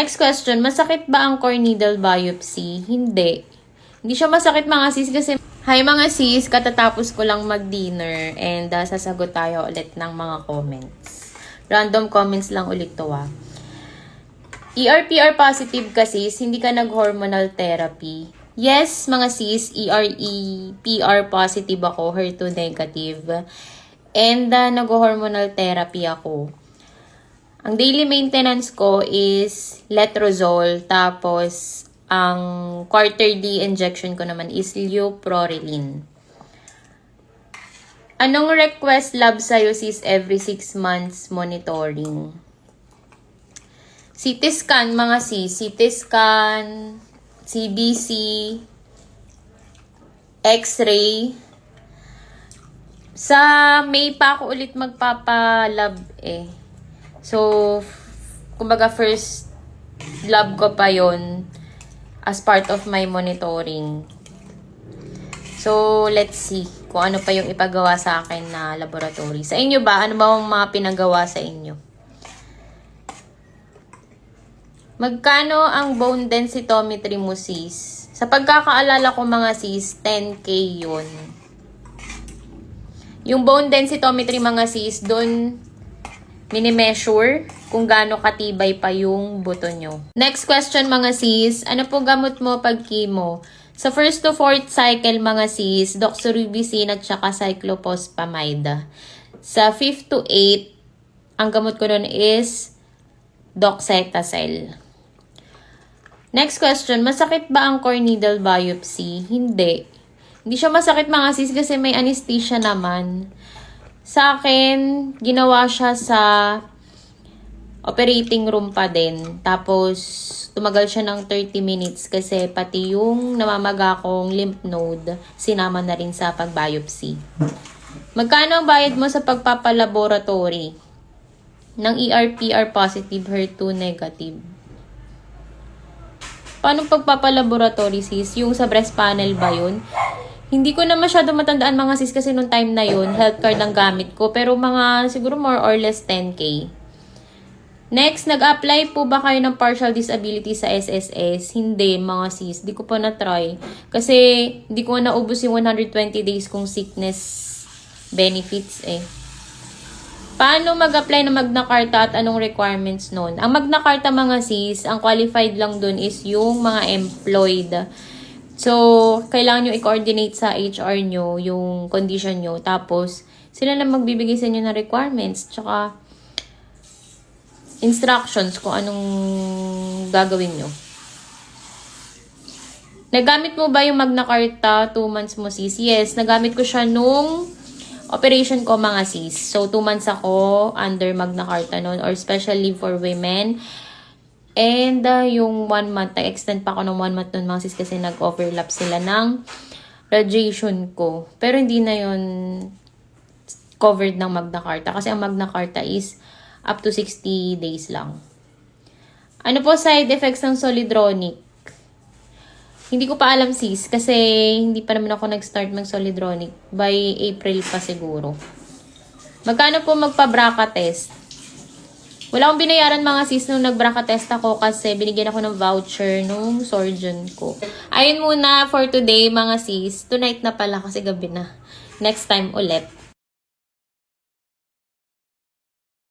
Next question, masakit ba ang core needle biopsy? Hindi. Hindi siya masakit mga sis kasi, hi mga sis, katatapos ko lang mag-dinner and sasagot tayo ulit ng mga comments. Random comments lang ulit to ER-PR positive ka sis, hindi ka nag-hormonal therapy. Yes, mga sis, ER-PR positive ako, HER2 negative. And nag-hormonal therapy ako. Ang daily maintenance ko is letrozole, tapos ang quarterly injection ko naman is leuprorelin. Anong request lab sa'yo sis every 6 months monitoring? CT scan mga sis, CT scan, CBC, X-ray. Sa May pa ako ulit magpapalab eh. So, kumbaga first lab ko pa yon as part of my monitoring. So, let's see kung ano pa yung ipagawa sa akin na laboratory. Sa inyo ba? Ano ba ang mga pinagawa sa inyo? Magkano ang bone densitometry mo sis? Sa pagkakaalala ko mga sis, 10K yun. Yung bone densitometry mga sis, doon mini-measure kung gaano katibay pa yung buto nyo. Next question mga sis, ano po gamot mo pag chemo? Sa first to fourth cycle mga sis, doxorubicin at saka cyclophosphamide. Sa 5th to 8, ang gamot ko nun is doxetacel. Next question, masakit ba ang core needle biopsy? Hindi. Hindi siya masakit mga sis kasi may anesthesia naman. Sa akin, ginawa siya sa operating room pa din. Tapos, tumagal siya ng 30 minutes kasi pati yung namamaga kong lymph node, sinama na rin sa pag-biopsy. Magkano ang bayad mo sa pagpapalaboratory ng ER-PR positive, HER2 negative? Paano pagpapalaboratory sis? Yung sa breast panel ba yun? Hindi ko na masyado matandaan mga sis kasi nung time na yun, health card ang gamit ko. Pero mga siguro more or less 10K. Next, nag-apply po ba kayo ng partial disability sa SSS? Hindi mga sis, di ko pa na-try. Kasi di ko naubos yung 120 days kong sickness benefits eh. Paano mag-apply ng Magna Carta at anong requirements nun? Ang Magna Carta mga sis, ang qualified lang dun is yung mga employed. So, kailangan nyo i-coordinate sa HR nyo yung condition nyo. Tapos, sila lang magbibigay sa inyo ng requirements. Tsaka, instructions kung anong gagawin nyo. Nagamit mo ba yung Magna Carta 2 months mo sis? Yes, nagamit ko siya nung operation ko mga sis. So, 2 months ako under Magna Carta noon or special leave for women. And yung 1 month, extend pa ako ng 1 month nun mga sis kasi nag-overlap sila ng radiation ko. Pero hindi na yun covered ng Magna Carta kasi ang Magna Carta is up to 60 days lang. Ano po side effects ng Solidronic? Hindi ko pa alam sis kasi hindi pa naman ako nag-start ng Solidronic. By April pa siguro. Magkano po magpa-BRCA test? Wala akong binayaran mga sis nung nag-BRCA test ako kasi binigyan ako ng voucher nung surgeon ko. Ayun muna for today mga sis. Tonight na pala kasi gabi na. Next time ulit.